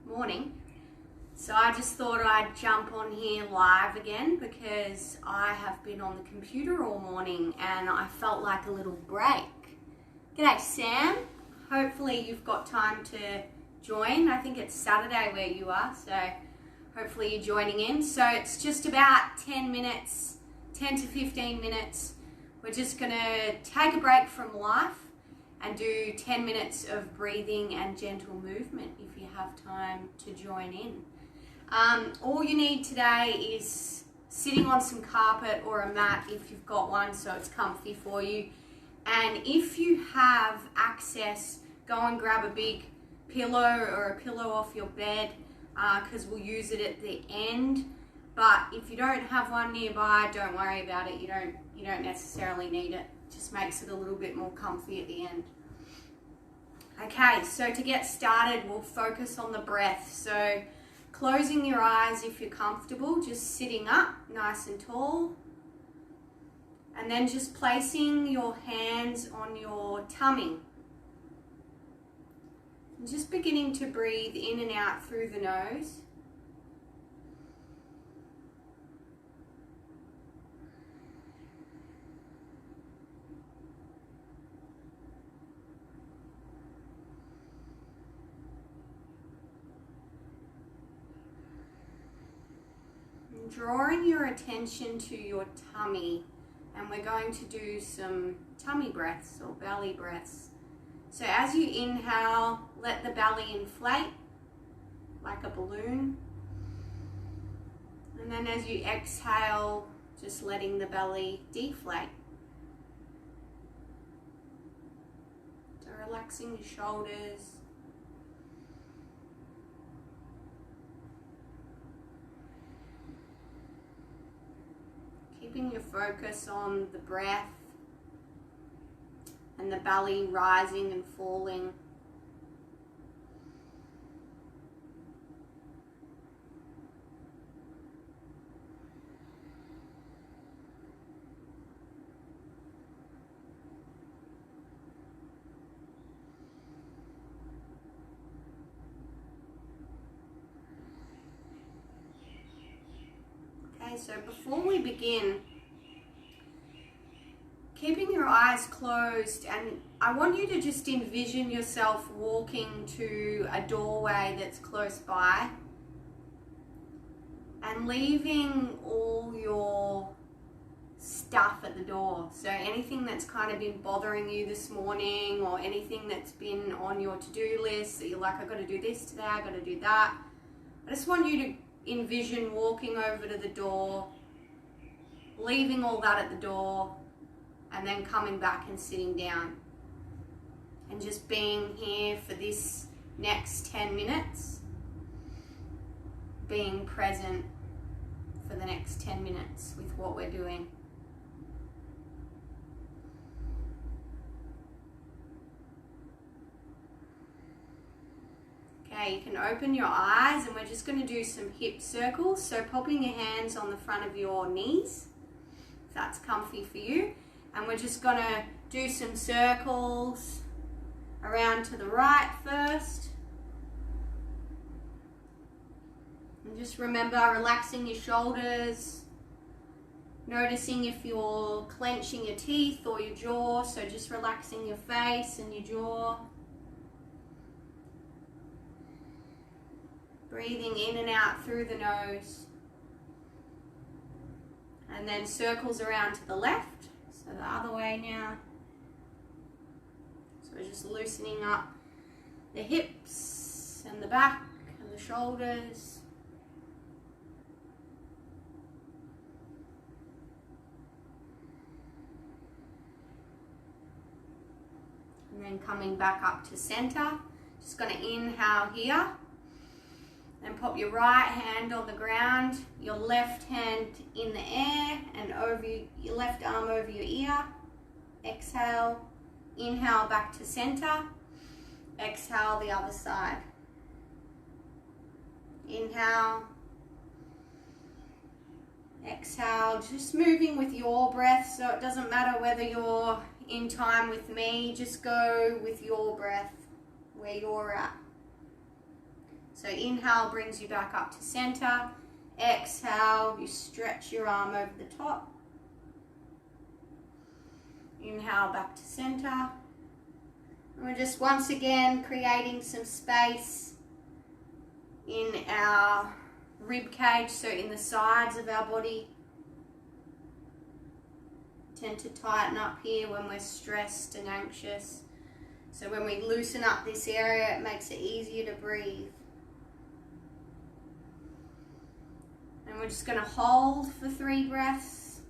Morning. So I just thought I'd jump on here live again because I have been on the computer all morning and I felt like a little break. G'day Sam, hopefully you've got time to join. I think it's Saturday where you are, so hopefully you're joining in. So it's just about 10 minutes, 10 to 15 minutes. We're just gonna take a break from life and do 10 minutes of breathing and gentle movement if you have time to join in. All you need today is sitting on some carpet or a mat if you've got one so it's comfy for you. And if you have access, go and grab a big pillow or a pillow off your bed because we'll use it at the end. But if you don't have one nearby, don't worry about it. You don't necessarily need it. Just makes it a little bit more comfy at the end. Okay, so to get started, we'll focus on the breath. So closing your eyes if you're comfortable, just sitting up nice and tall. And then just placing your hands on your tummy. And just beginning to breathe in and out through the nose. Drawing your attention to your tummy, and we're going to do some tummy breaths or belly breaths. So as you inhale, let the belly inflate like a balloon, and then as you exhale, just letting the belly deflate. So relaxing your shoulders. Keeping your focus on the breath and the belly rising and falling. Okay, so before we begin, keeping your eyes closed, and I want you to just envision yourself walking to a doorway that's close by and leaving all your stuff at the door. So anything that's kind of been bothering you this morning or anything that's been on your to-do list that you're like, I've got to do this today, I've got to do that. I just want you to envision walking over to the door, leaving all that at the door, and then coming back and sitting down and just being here for this next 10 minutes, being present for the next 10 minutes with what we're doing. Okay, you can open your eyes and we're just going to do some hip circles. So popping your hands on the front of your knees, if that's comfy for you. And we're just going to do some circles around to the right first. And just remember relaxing your shoulders, noticing if you're clenching your teeth or your jaw, so just relaxing your face and your jaw. Breathing in and out through the nose. And then circles around to the left. So the other way now. So we're just loosening up the hips and the back and the shoulders. And then coming back up to center. Just going to inhale here. Then pop your right hand on the ground, your left hand in the air and over your left arm over your ear. Exhale, inhale back to center. Exhale the other side. Inhale. Exhale, just moving with your breath, so it doesn't matter whether you're in time with me, just go with your breath where you're at. So inhale brings you back up to center. Exhale, you stretch your arm over the top. Inhale back to center. And we're just once again creating some space in our rib cage, so in the sides of our body. Tend to tighten up here when we're stressed and anxious. So when we loosen up this area, it makes it easier to breathe. And we're just going to hold for 3 breaths.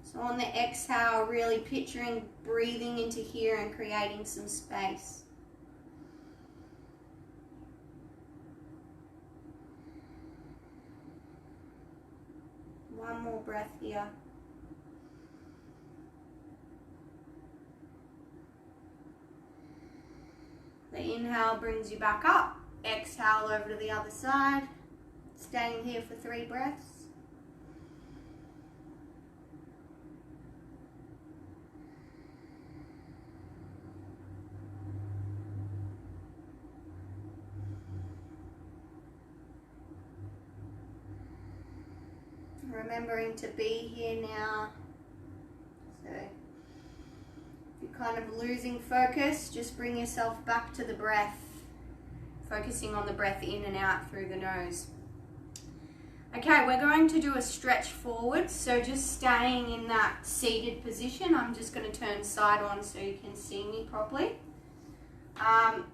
So on the exhale, really picturing breathing into here and creating some space. One more breath here. The inhale brings you back up. Exhale over to the other side. Staying here for 3 breaths. Remembering to be here now. So if you're kind of losing focus, just bring yourself back to the breath, focusing on the breath in and out through the nose. Okay, we're going to do a stretch forward, so just staying in that seated position. I'm just going to turn side on so you can see me properly.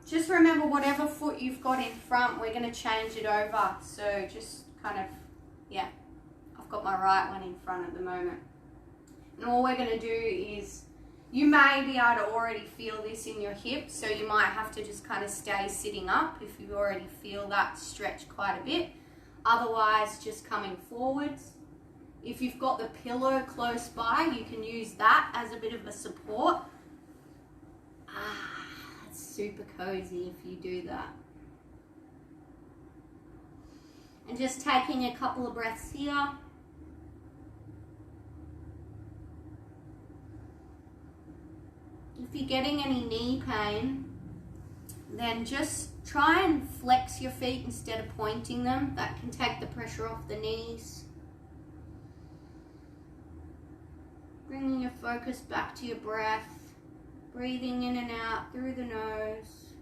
Just remember, whatever foot you've got in front, we're going to change it over. So just kind of, yeah. I've got my right one in front at the moment. And all we're going to do is, you may be able to already feel this in your hips, so you might have to just kind of stay sitting up if you already feel that stretch quite a bit. Otherwise, just coming forwards. If you've got the pillow close by, you can use that as a bit of a support. That's super cozy if you do that. And just taking a couple of breaths here. If you're getting any knee pain, then just try and flex your feet instead of pointing them. That can take the pressure off the knees. Bringing your focus back to your breath. Breathing in and out through the nose.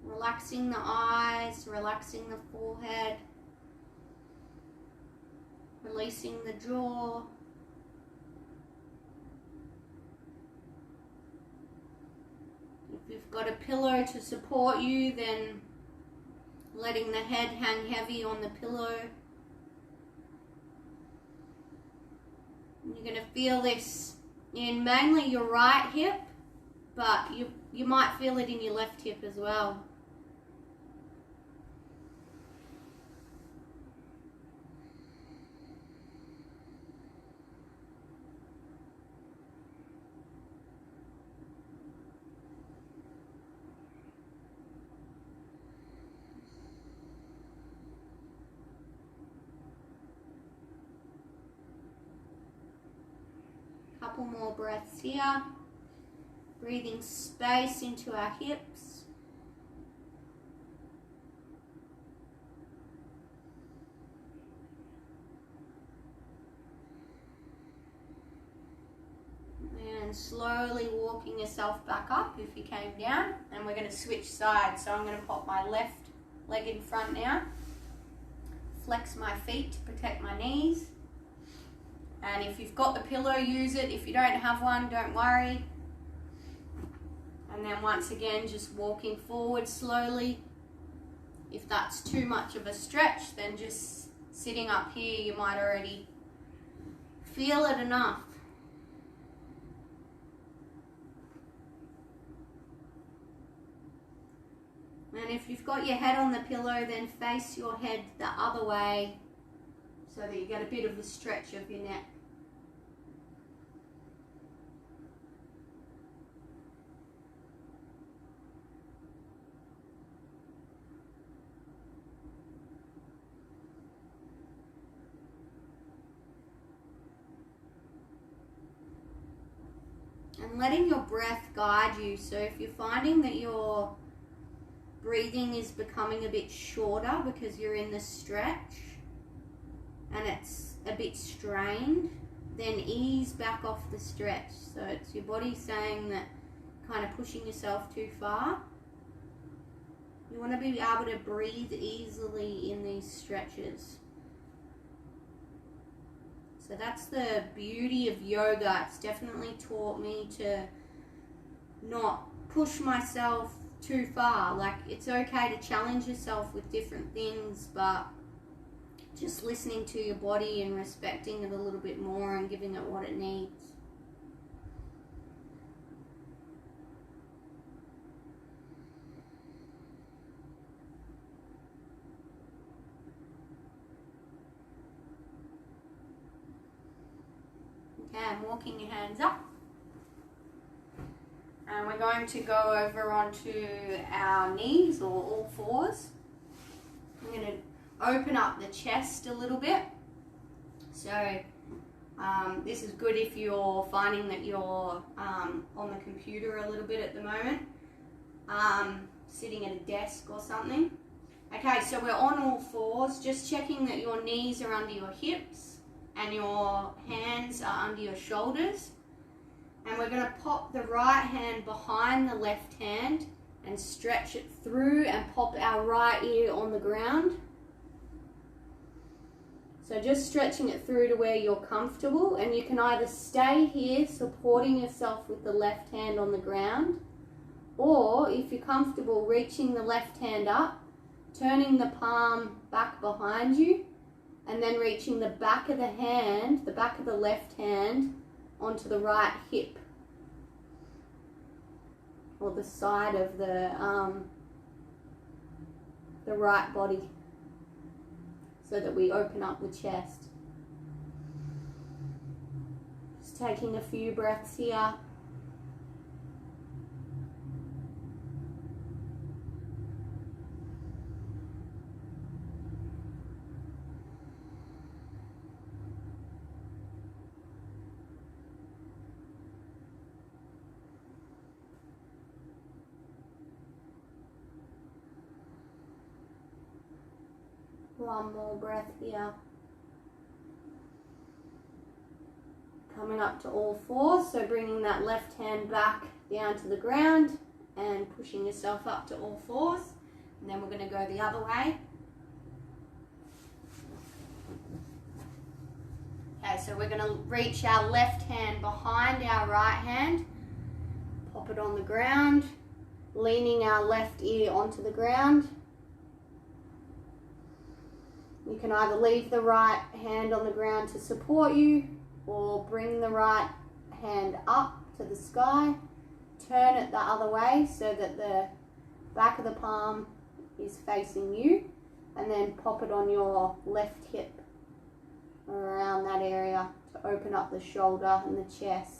Relaxing the eyes, relaxing the forehead. Releasing the jaw. If you've got a pillow to support you, then letting the head hang heavy on the pillow. And you're going to feel this in mainly your right hip, but you might feel it in your left hip as well. Couple more breaths here. Breathing space into our hips. And slowly walking yourself back up if you came down. And we're going to switch sides. So I'm going to pop my left leg in front now. Flex my feet to protect my knees. And if you've got the pillow, use it. If you don't have one, don't worry. And then once again, just walking forward slowly. If that's too much of a stretch, then just sitting up here, you might already feel it enough. And if you've got your head on the pillow, then face your head the other way so that you get a bit of a stretch of your neck. And letting your breath guide you. So if you're finding that your breathing is becoming a bit shorter because you're in the stretch and it's a bit strained, then ease back off the stretch. So it's your body saying that kind of pushing yourself too far. You want to be able to breathe easily in these stretches. So that's the beauty of yoga. It's definitely taught me to not push myself too far. Like, it's okay to challenge yourself with different things, but just listening to your body and respecting it a little bit more and giving it what it needs. Okay, I'm walking your hands up. And we're going to go over onto our knees, or all fours. I'm going to open up the chest a little bit. So this is good if you're finding that you're on the computer a little bit at the moment, sitting at a desk or something. Okay, so we're on all fours, just checking that your knees are under your hips and your hands are under your shoulders. And we're going to pop the right hand behind the left hand and stretch it through and pop our right ear on the ground. So just stretching it through to where you're comfortable, and you can either stay here supporting yourself with the left hand on the ground, or if you're comfortable, reaching the left hand up, turning the palm back behind you, and then reaching the back of the hand, the back of the left hand, onto the right hip, or the side of the right body, so that we open up the chest. Just taking a few breaths here. One more breath here. Coming up to all fours, so bringing that left hand back down to the ground and pushing yourself up to all fours. And then we're going to go the other way. Okay, so we're going to reach our left hand behind our right hand, pop it on the ground, leaning our left ear onto the ground. You can either leave the right hand on the ground to support you, or bring the right hand up to the sky, turn it the other way so that the back of the palm is facing you, and then pop it on your left hip around that area to open up the shoulder and the chest.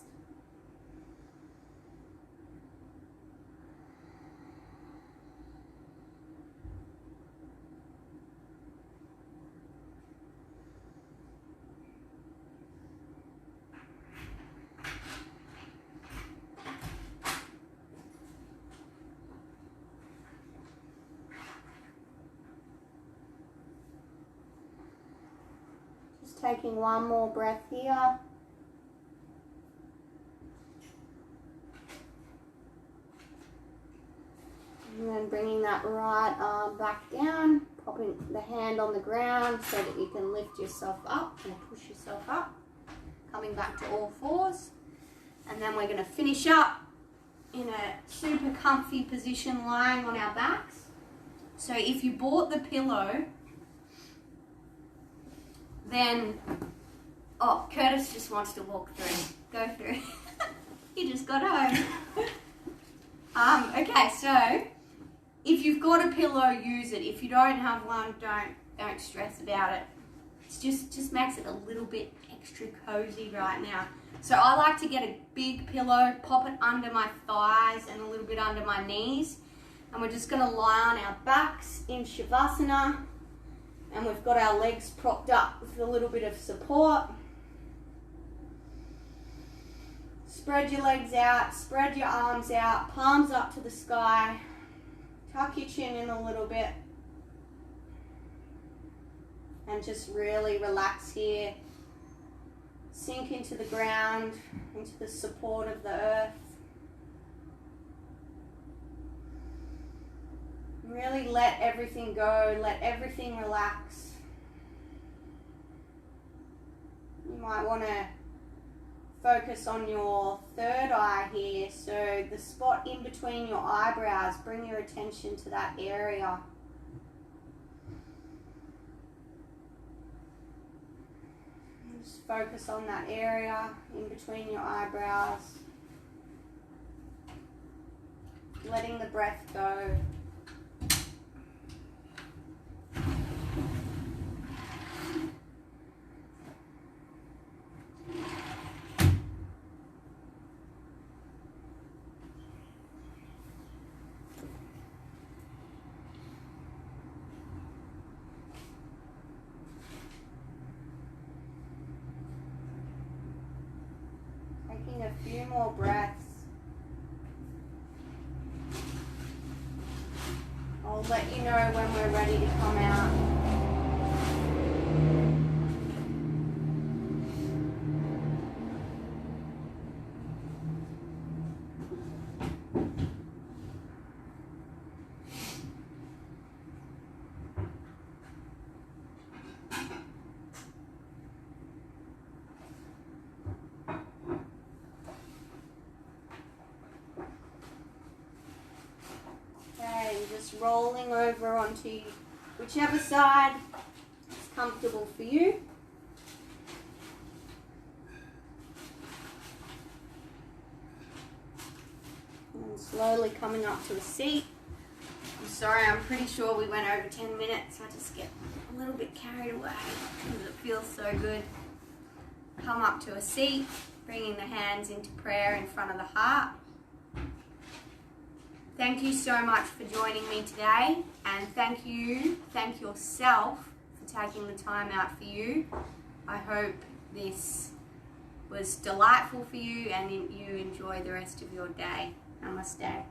Taking one more breath here. And then bringing that right arm back down, popping the hand on the ground so that you can lift yourself up and push yourself up. Coming back to all fours. And then we're going to finish up in a super comfy position lying on our backs. So if you bought the pillow, then, oh, Curtis just wants to walk through. Go through. He just got home. Okay, so if you've got a pillow, use it. If you don't have one, don't stress about it. It just makes it a little bit extra cozy right now. So I like to get a big pillow, pop it under my thighs and a little bit under my knees, and we're just going to lie on our backs in Savasana. And we've got our legs propped up with a little bit of support. Spread your legs out, spread your arms out, palms up to the sky. Tuck your chin in a little bit. And just really relax here. Sink into the ground, into the support of the earth. Really let everything go, let everything relax. You might want to focus on your third eye here, so the spot in between your eyebrows, bring your attention to that area. Just focus on that area in between your eyebrows. Letting the breath go. Taking a few more breaths. I'll let you know when we're ready to come out. Just rolling over onto whichever side is comfortable for you. And slowly coming up to a seat. I'm sorry, I'm pretty sure we went over 10 minutes. I just get a little bit carried away because it feels so good. Come up to a seat, bringing the hands into prayer in front of the heart. Thank you so much for joining me today, and thank yourself for taking the time out for you. I hope this was delightful for you and you enjoy the rest of your day. Namaste.